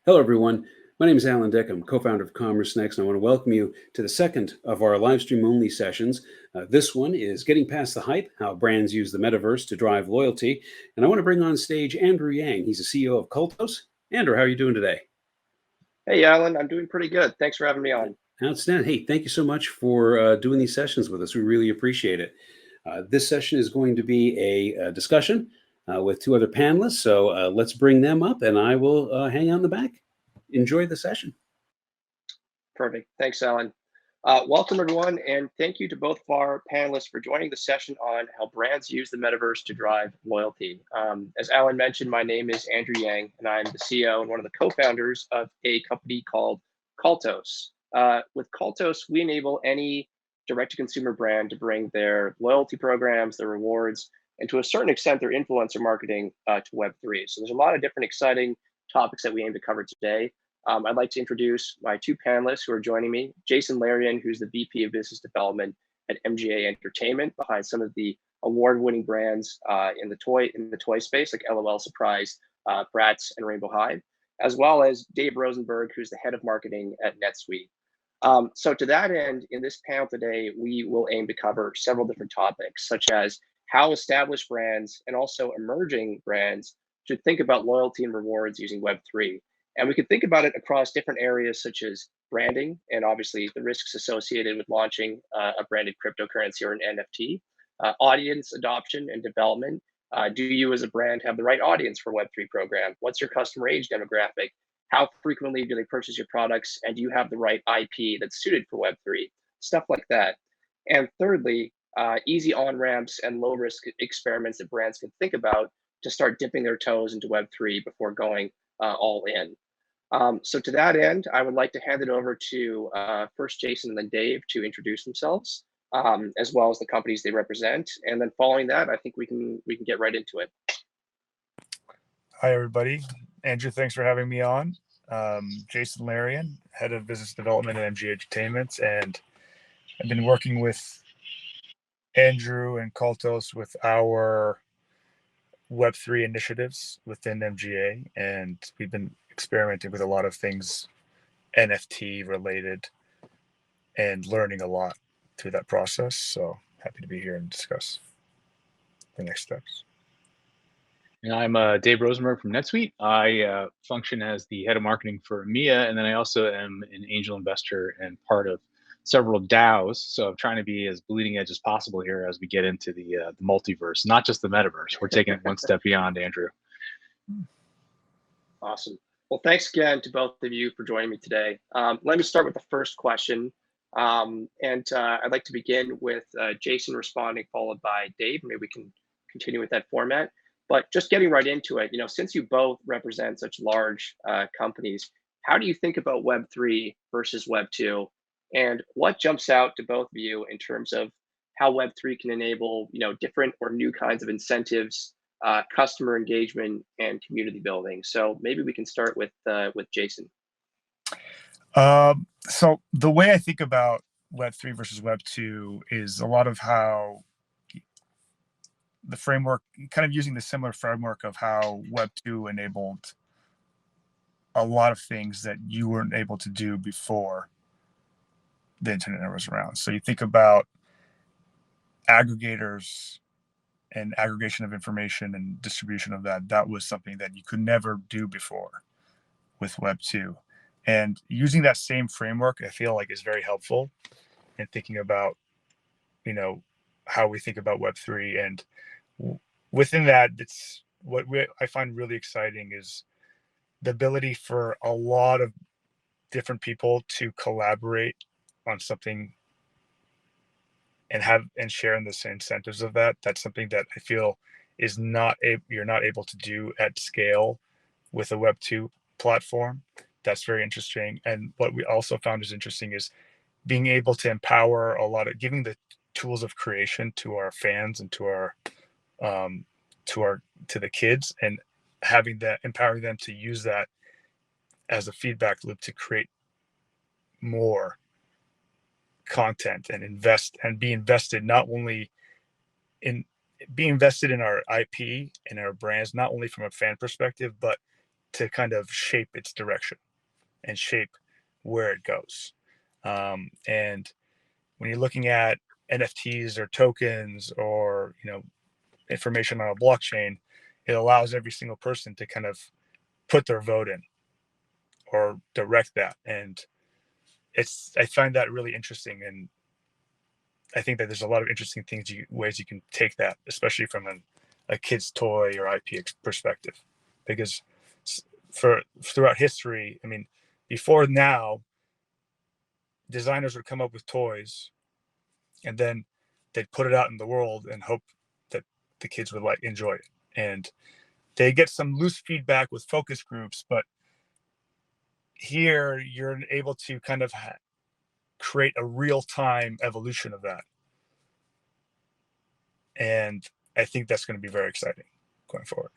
Hello, everyone. My name is Alan Dick. I'm co-founder of Commerce Next, and I want to welcome you to the second of our live stream only sessions. This one is Getting Past the Hype, How Brands Use the Metaverse to Drive Loyalty. And I want to bring on stage Andrew Yang. He's the CEO of Cultos. Andrew, how are you doing today? Hey, Alan, I'm doing pretty good. Thanks for having me on. Outstanding. Hey, thank you so much for doing these sessions with us. We really appreciate it. This session is going to be a discussion with two other panelists. So let's bring them up and I will hang out in the back. Enjoy the session. Perfect. Thanks, Alan. Welcome, everyone, and thank you to both of our panelists for joining the session on how brands use the metaverse to drive loyalty. As Alan mentioned, my name is Andrew Yang, and I'm the CEO and one of the co-founders of a company called Cultos. With Cultos, we enable any direct-to-consumer brand to bring their loyalty programs, their rewards, and to a certain extent, their influencer marketing to Web3. So there's a lot of different exciting topics that we aim to cover today. I'd like to introduce my two panelists who are joining me. JLarian, who's the VP of Business Development at MGA Entertainment, behind some of the award-winning brands in the toy space, like LOL Surprise, Bratz, and Rainbow High, as well as Dave Rosenberg, who's the head of marketing at Netsuite. So to that end, in this panel today, we will aim to cover several different topics, such as how established brands and also emerging brands should think about loyalty and rewards using Web3. And we could think about it across different areas such as branding and obviously the risks associated with launching a branded cryptocurrency or an NFT, audience adoption and development. Do you as a brand have the right audience for Web3 program? What's your customer age demographic? How frequently do they purchase your products? And do you have the right IP that's suited for Web3? Stuff like that. And thirdly, easy on-ramps and low-risk experiments that brands can think about to start dipping their toes into Web3 before going all in. So to that end, I would like to hand it over to first Jason and then Dave to introduce themselves, as well as the companies they represent. And then following that, I think we can get right into it. Hi, everybody. Andrew, thanks for having me on. JLarian, head of business development at MGA Entertainment, and I've been working with Andrew and Cultos with our Web3 initiatives within MGA, and we've been experimenting with a lot of things NFT related and learning a lot through that process. So happy to be here and discuss the next steps. And I'm Dave Rosenberg from Netsuite. I function as the head of marketing for EMEA, and then I also am an angel investor and part of several DAOs. So I'm trying to be as bleeding edge as possible here as we get into the multiverse, not just the metaverse. We're taking it one step beyond, Andrew. Awesome. Well, thanks again to both of you for joining me today. Let me start with the first question. I'd like to begin with Jason responding, followed by Dave. Maybe we can continue with that format. But just getting right into it, since you both represent such large companies, how do you think about Web3 versus Web2? And what jumps out to both of you in terms of how Web3 can enable, different or new kinds of incentives, customer engagement, and community building? So maybe we can start with Jason. So the way I think about Web3 versus Web2 is a lot of how the framework, kind of using the similar framework of how Web2 enabled a lot of things that you weren't able to do before the internet was around. So you think about aggregators and aggregation of information and distribution of that was something that you could never do before with Web2. And using that same framework, I feel like is very helpful in thinking about, how we think about Web3. And within that, it's what I find really exciting is the ability for a lot of different people to collaborate on something and share in the same incentives of that. That's something that I feel is you're not able to do at scale with a Web2 platform. That's very interesting. And what we also found is interesting is being able to empower giving the tools of creation to our fans and to the kids, and empowering them to use that as a feedback loop to create more content and be invested not only be invested in our IP and our brands, not only from a fan perspective, but to kind of shape its direction and shape where it goes. And when you're looking at NFTs or tokens or, information on a blockchain, it allows every single person to kind of put their vote in or direct that. And I find that really interesting. And I think that there's a lot of interesting ways you can take that, especially from a kid's toy or IP perspective, because throughout history, I mean, before now, designers would come up with toys and then they'd put it out in the world and hope that the kids would enjoy it. And they get some loose feedback with focus groups, but here you're able to kind of create a real-time evolution of that. And I think that's going to be very exciting going forward.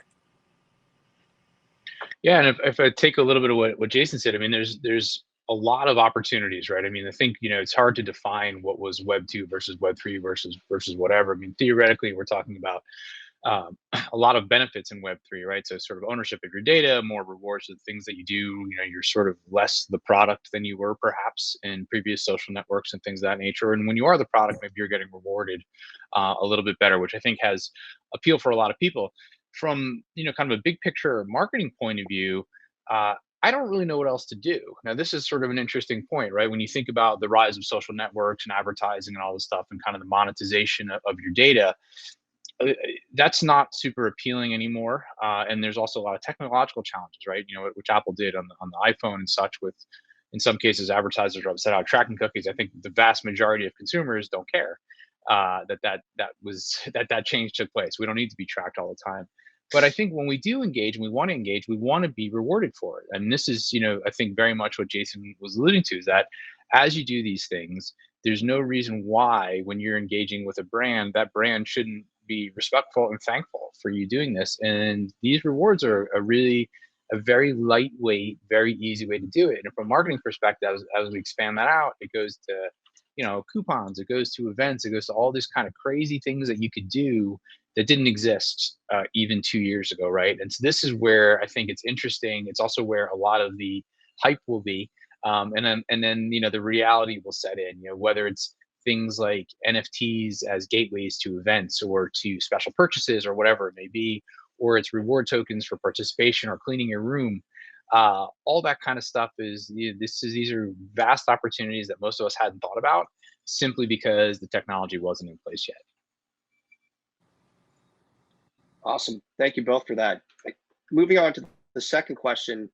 Yeah, and if I take a little bit of what Jason said, I mean, there's a lot of opportunities, right? I mean, I think it's hard to define what was Web 2 versus Web 3 versus whatever. I mean, theoretically, we're talking about a lot of benefits in Web3, right? So sort of ownership of your data, more rewards for the things that you do. You're sort of less the product than you were perhaps in previous social networks and things of that nature. And when you are the product, maybe you're getting rewarded a little bit better, which I think has appeal for a lot of people. From kind of a big picture marketing point of view, I don't really know what else to do. Now, this is sort of an interesting point, right? When you think about the rise of social networks and advertising and all this stuff and kind of the monetization of your data, that's not super appealing anymore. And there's also a lot of technological challenges, right? Which Apple did on the iPhone and such with, in some cases, advertisers are upset about tracking cookies. I think the vast majority of consumers don't care that change took place. We don't need to be tracked all the time. But I think when we do engage and we want to engage, we want to be rewarded for it. And this is, I think very much what Jason was alluding to is that as you do these things, there's no reason why when you're engaging with a brand, that brand shouldn't be respectful and thankful for you doing this. And these rewards are a very lightweight, very easy way to do it. And from a marketing perspective, as we expand that out, it goes to coupons, it goes to events, it goes to all these kind of crazy things that you could do that didn't exist even 2 years ago, right? And so this is where I think it's interesting. It's also where a lot of the hype will be, and then the reality will set in. Whether it's things like NFTs as gateways to events or to special purchases or whatever it may be, or it's reward tokens for participation or cleaning your room. All that kind of stuff these are vast opportunities that most of us hadn't thought about simply because the technology wasn't in place yet. Awesome. Thank you both for that. Moving on to the second question,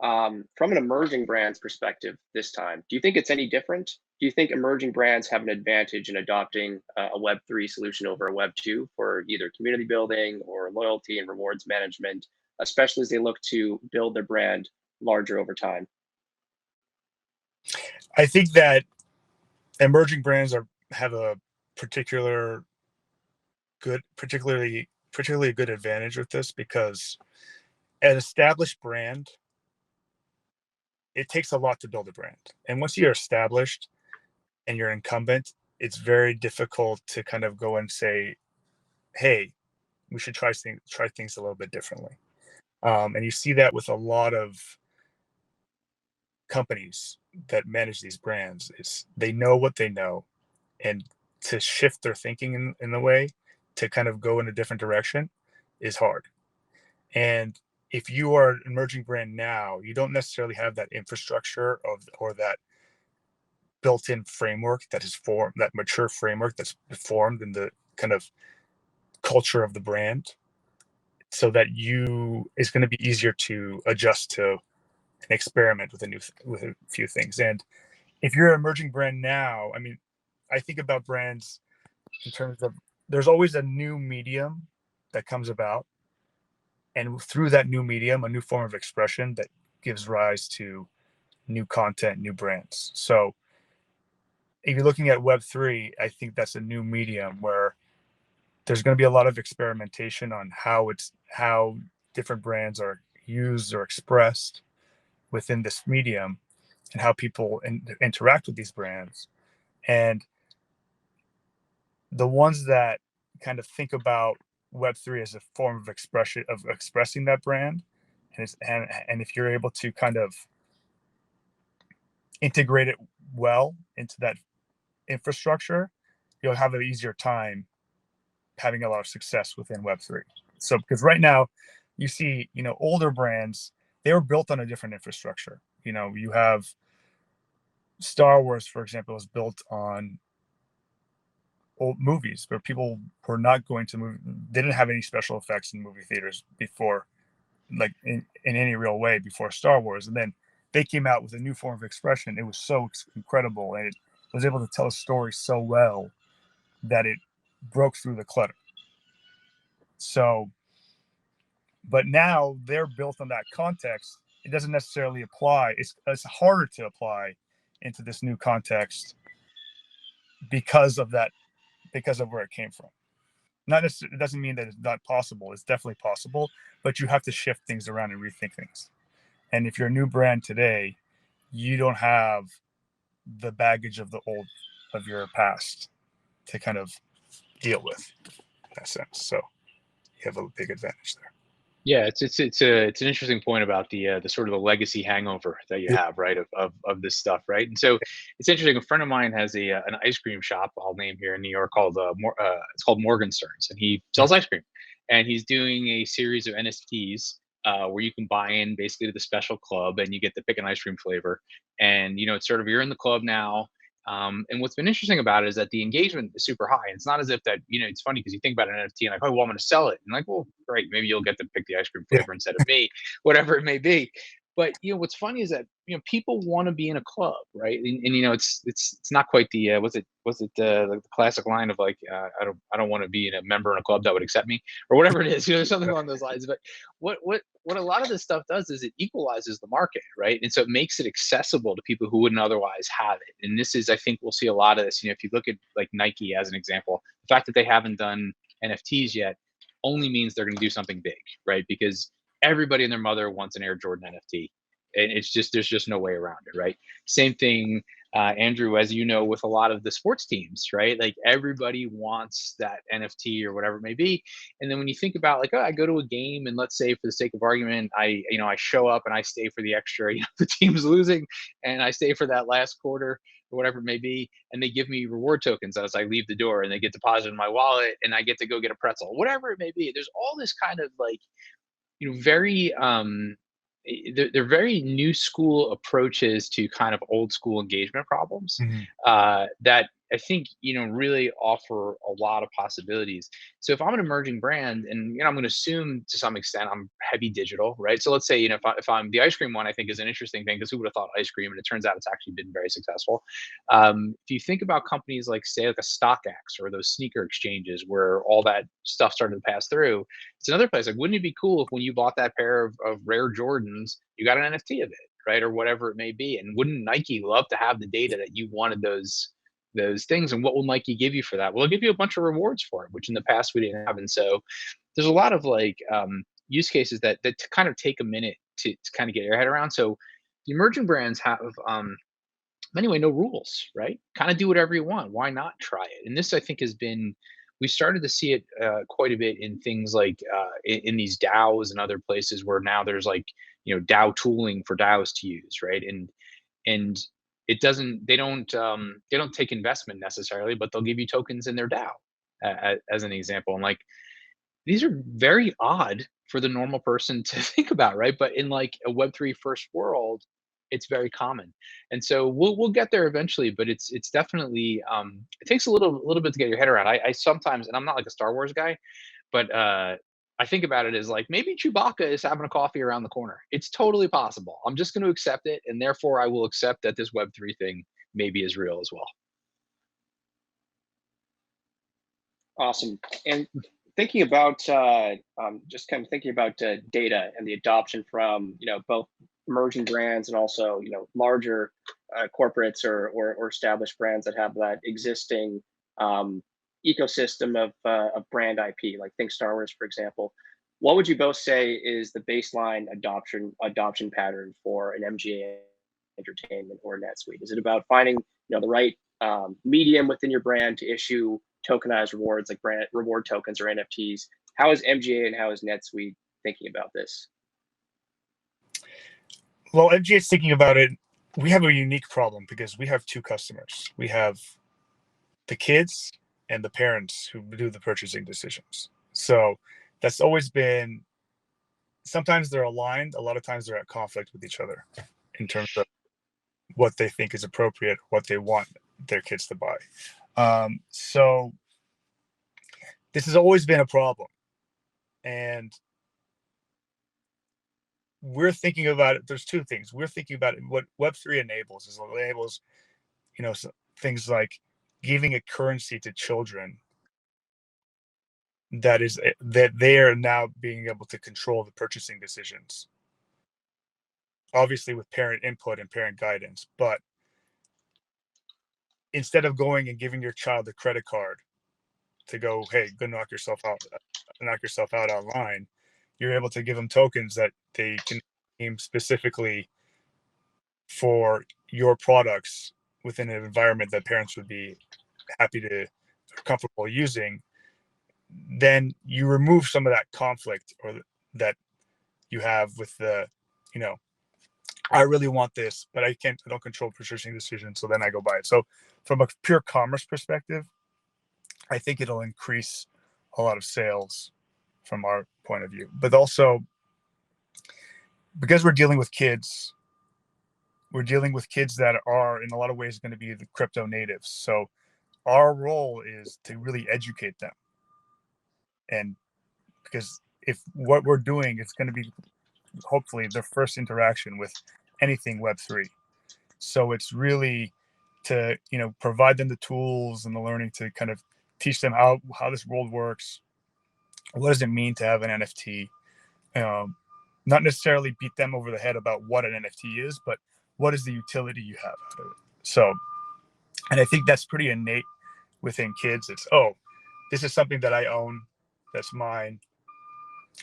from an emerging brands perspective this time, do you think it's any different? Do you think emerging brands have an advantage in adopting a Web3 solution over a Web2 for either community building or loyalty and rewards management, especially as they look to build their brand larger over time? I think that emerging brands have a particularly a good advantage with this, because an established brand, it takes a lot to build a brand. And once you're established and you're incumbent, it's very difficult to kind of go and say, hey, we should try things a little bit differently. And you see that with a lot of companies that manage these brands. They know what they know, and to shift their thinking in the way to kind of go in a different direction is hard. And if you are an emerging brand now, you don't necessarily have that infrastructure or that built-in framework that mature framework that's formed in the kind of culture of the brand, so that it's going to be easier to adjust to and experiment with a few things. And if you're an emerging brand now, I mean, I think about brands in terms of there's always a new medium that comes about, and through that new medium, a new form of expression that gives rise to new content, new brands. So if you're looking at Web3, I think that's a new medium where there's going to be a lot of experimentation on how different brands are used or expressed within this medium, and how people interact with these brands. And the ones that kind of think about Web3 as a form of expression of expressing that brand and if you're able to kind of integrate it well into that infrastructure, you'll have an easier time having a lot of success within Web3. So because right now you see, older brands, they were built on a different infrastructure. You have Star Wars, for example, was built on old movies where people were not going to movie, didn't have any special effects in movie theaters before, like in any real way before Star Wars. And then they came out with a new form of expression. It was so incredible, and it was able to tell a story so well that it broke through the clutter. So, but now they're built on that context. It doesn't necessarily apply. It's harder to apply into this new context because of that, because of where it came from. Not necessarily, it doesn't mean that it's not possible. It's definitely possible, but you have to shift things around and rethink things. And if you're a new brand today, you don't have the baggage of your past to kind of deal with in that sense. So you have a big advantage there. Yeah, it's an interesting point about the sort of the legacy hangover that you have, right, of this stuff, right? And so it's interesting. A friend of mine has an ice cream shop, I'll name here in New York, called it's called Morgenstern's, and he sells ice cream, and he's doing a series of NFTs where you can buy in basically to the special club, and you get to pick an ice cream flavor, and it's sort of, you're in the club now. And what's been interesting about it is that the engagement is super high. It's not as if that, it's funny because you think about an NFT and like, oh, well, I'm going to sell it. And like, well, great, maybe you'll get to pick the ice cream flavor instead of me, whatever it may be. But what's funny is that people want to be in a club, right? And it's not quite the was it the classic line of like I don't want to be a member in a club that would accept me, or whatever it is, something along those lines. But what a lot of this stuff does is it equalizes the market, right? And so it makes it accessible to people who wouldn't otherwise have it. And this is, I think we'll see a lot of this. If you look at like Nike as an example, the fact that they haven't done NFTs yet only means they're going to do something big, right? Because everybody and their mother wants an Air Jordan NFT. And there's just no way around it, right? Same thing, Andrew, as you know, with a lot of the sports teams, right? Like everybody wants that NFT or whatever it may be. And then when you think about like, oh, I go to a game and let's say for the sake of argument, I show up and I stay for the extra, the team's losing and I stay for that last quarter or whatever it may be. And they give me reward tokens as I leave the door and they get deposited in my wallet and I get to go get a pretzel, whatever it may be. There's all this kind of like, very they're very new school approaches to kind of old school engagement problems that I think really offer a lot of possibilities. So if I'm an emerging brand, and I'm going to assume to some extent I'm heavy digital, right? So let's say if I'm the ice cream one, I think is an interesting thing because who would have thought ice cream, and it turns out it's actually been very successful. If you think about companies like say like a StockX or those sneaker exchanges where all that stuff started to pass through, it's another place. Like, wouldn't it be cool if when you bought that pair of rare Jordans, you got an NFT of it, right, or whatever it may be? And wouldn't Nike love to have the data that you wanted those things? And what will Nike give you for that? Well, they'll give you a bunch of rewards for it, which in the past we didn't have. And so there's a lot of like use cases that kind of take a minute to kind of get your head around. So the emerging brands have anyway, no rules, right? Kind of do whatever you want. Why not try it? And this, I think, has been, we started to see it quite a bit in things like in these DAOs and other places where now there's like, DAO tooling for DAOs to use, right? And it doesn't, they don't take investment necessarily, but they'll give you tokens in their DAO as an example. And like, these are very odd for the normal person to think about, right? But in like a Web3 first world, it's very common. And so we'll get there eventually, but it's definitely it takes a little bit to get your head around. I sometimes, and I'm not like a Star Wars guy, but I think about it as like maybe Chewbacca is having a coffee around the corner. It's totally possible. I'm just going to accept it, and therefore I will accept that this Web3 thing maybe is real as well. Awesome. And thinking about just kind of thinking about data and the adoption from both emerging brands and also larger corporates or established brands that have that existing ecosystem of brand IP, like think Star Wars, for example. What would you both say is the baseline adoption pattern for an MGA Entertainment or NetSuite? Is it about finding the right medium within your brand to issue tokenized rewards like brand reward tokens or NFTs? How is MGA and how is NetSuite thinking about this? Well, MGH thinking about it, we have a unique problem because we have two customers. We have the kids and the parents who do the purchasing decisions. So that's always been, sometimes they're aligned, a lot of times they're at conflict with each other in terms of what they think is appropriate, what they want their kids to buy. So this has always been a problem. And we're thinking about it. There's two things. We're thinking about it. What Web3 enables is it enables, things like giving a currency to children that they are now being able to control the purchasing decisions, obviously with parent input and parent guidance. But instead of going and giving your child a credit card to go, hey, go knock yourself out online, you're able to give them tokens that they can aim specifically for your products within an environment that parents would be happy to, comfortable using. Then you remove some of that conflict or that you have with the, I really want this, but I don't control purchasing decisions. So then I go buy it. So from a pure commerce perspective, I think it'll increase a lot of sales from our point of view. But also, because we're dealing with kids that are in a lot of ways going to be the crypto natives. So our role is to really educate them. And because if what we're doing, it's going to be hopefully their first interaction with anything Web3. So it's really to, provide them the tools and the learning to kind of teach them how this world works. What does it mean to have an NFT? Not necessarily beat them over the head about what an NFT is, but what is the utility you have out of it? So, and I think that's pretty innate within kids. It's, oh, this is something that I own, that's mine.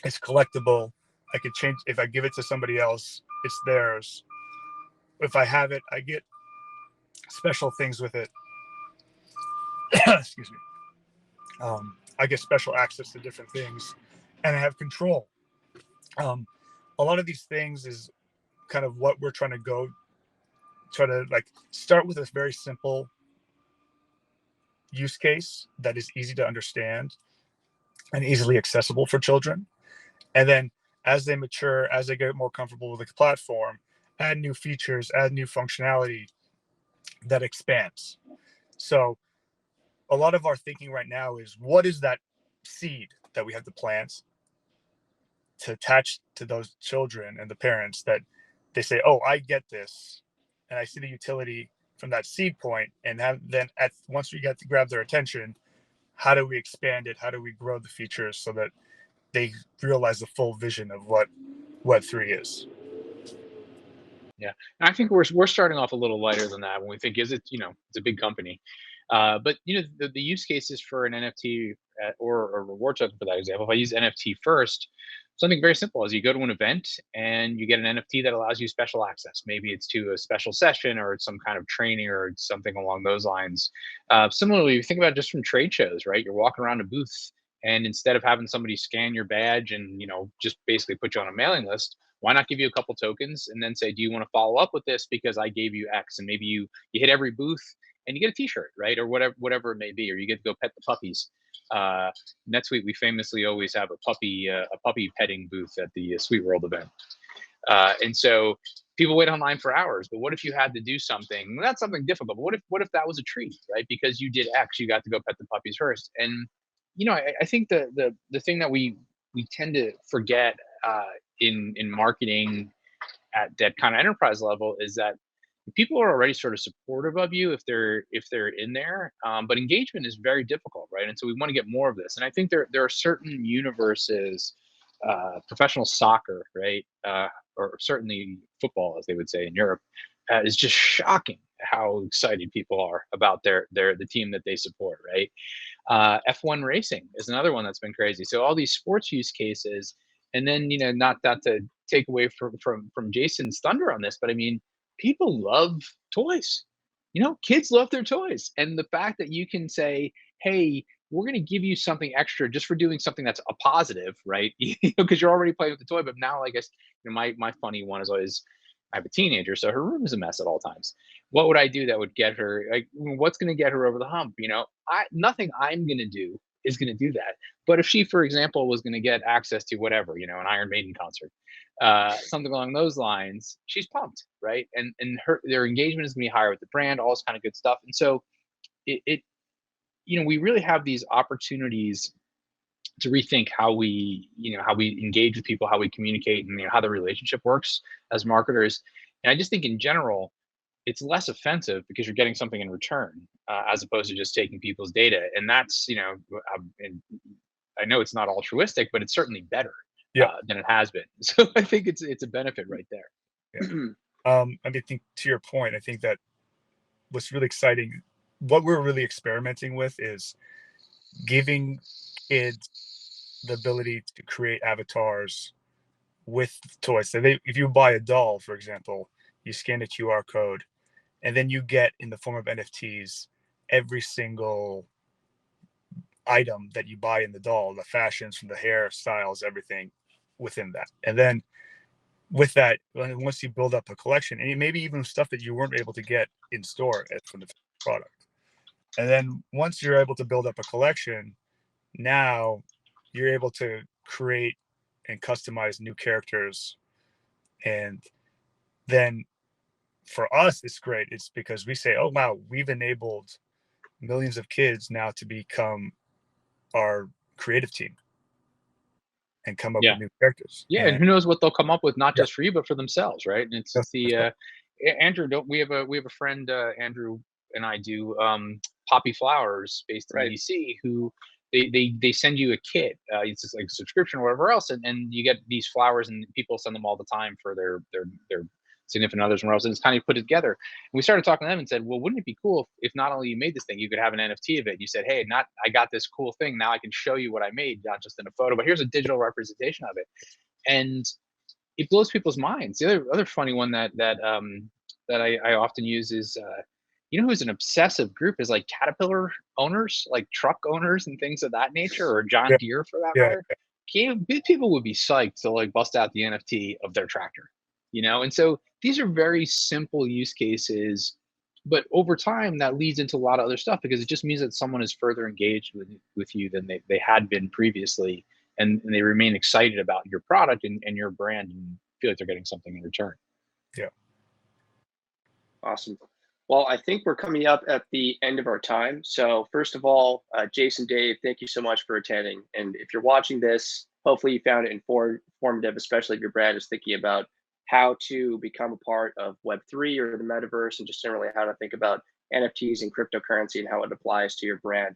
It's collectible. I could change, if I give it to somebody else, it's theirs. If I have it, I get special things with it. Excuse me. I get special access to different things, and I have control. A lot of these things is kind of what we're trying to like start with a very simple use case that is easy to understand and easily accessible for children. And then as they mature, as they get more comfortable with the platform, add new features, add new functionality that expands. So a lot of our thinking right now is, what is that seed that we have to plant to attach to those children and the parents that they say, oh, I get this, and I see the utility from that seed point, and once we get to grab their attention, how do we expand it? How do we grow the features so that they realize the full vision of what Web3 is? Yeah, and I think we're starting off a little lighter than that when we think, is it, it's a big company, but the use cases for an NFT or a reward token, for that example, if I use NFT first, something very simple is you go to an event and you get an NFT that allows you special access. Maybe it's to a special session or it's some kind of training or something along those lines. Similarly, you think about it just from trade shows, right? You're walking around a booth, and instead of having somebody scan your badge and just basically put you on a mailing list, why not give you a couple tokens and then say, do you want to follow up with this because I gave you X? And maybe you hit every booth and you get a T-shirt, right, or whatever it may be, or you get to go pet the puppies. Netsuite, we famously always have a puppy petting booth at the Sweet World event, and so people wait online for hours. But what if you had to do something? That's something difficult. But what if that was a treat, right? Because you did X, you got to go pet the puppies first. And I think the thing that we tend to forget in marketing at that kind of enterprise level is that people are already sort of supportive of you if they're in there, but engagement is very difficult, right? And so we want to get more of this. And I think there are certain universes, professional soccer, right, or certainly football, as they would say in Europe, is just shocking how excited people are about the team that they support, right? F1 racing is another one that's been crazy. So all these sports use cases, and then not to take away from Jason's thunder on this, but I mean, people love toys. Kids love their toys, and the fact that you can say, "Hey, we're going to give you something extra just for doing something that's a positive," right? Because you're already playing with the toy. But now, I guess my funny one is always, I have a teenager, so her room is a mess at all times. What would I do that would get her, like, what's going to get her over the hump? Nothing I'm going to do is going to do that. But if she, for example, was going to get access to whatever, an Iron Maiden concert, something along those lines, she's pumped, right? And their engagement is going to be higher with the brand, all this kind of good stuff. And so it we really have these opportunities to rethink how we engage with people, how we communicate, and how the relationship works as marketers. And I just think in general, it's less offensive because you're getting something in return, as opposed to just taking people's data. And that's and I know it's not altruistic, but it's certainly better Yeah. than it has been. So I think it's a benefit right there. Yeah. I think to your point, I think that what's really exciting, what we're really experimenting with is giving kids the ability to create avatars with toys. So if you buy a doll, for example, you scan the QR code, and then you get, in the form of NFTs, every single item that you buy in the doll, the fashions, from the hairstyles, everything within that. And then with that, once you build up a collection, and maybe even stuff that you weren't able to get in store from the product, and then once you're able to build up a collection, now you're able to create and customize new characters. And then for us, it's great. It's because we say, oh, wow, we've enabled millions of kids now to become our creative team and come up Yeah. with new characters. Yeah, and And who knows what they'll come up with, not yeah, just for you, but for themselves, right? And it's the Andrew. Don't we have a friend, Andrew and I do Poppy Flowers, based in Right. DC, who they send you a kit. It's just like a subscription or whatever else, and you get these flowers, and people send them all the time for their significant others and whatever else, and it's kind of put together. And we started talking to them and said, well, wouldn't it be cool if not only you made this thing, you could have an NFT of it? You said, hey, I got this cool thing, now I can show you what I made, not just in a photo, but here's a digital representation of it. And it blows people's minds. The other funny one that I often use is who's an obsessive group is like Caterpillar owners, like truck owners and things of that nature, or John yeah, Deere for that yeah, matter. People would be psyched to like bust out the NFT of their tractor, and so these are very simple use cases, but over time that leads into a lot of other stuff, because it just means that someone is further engaged with you than they had been previously, and they remain excited about your product and your brand, and feel like they're getting something in return. yeah. Awesome. Well, I think we're coming up at the end of our time. So first of all, Jason, Dave, thank you so much for attending. And if you're watching this, hopefully you found it informative, especially if your brand is thinking about how to become a part of Web3 or the metaverse, and just generally how to think about NFTs and cryptocurrency and how it applies to your brand.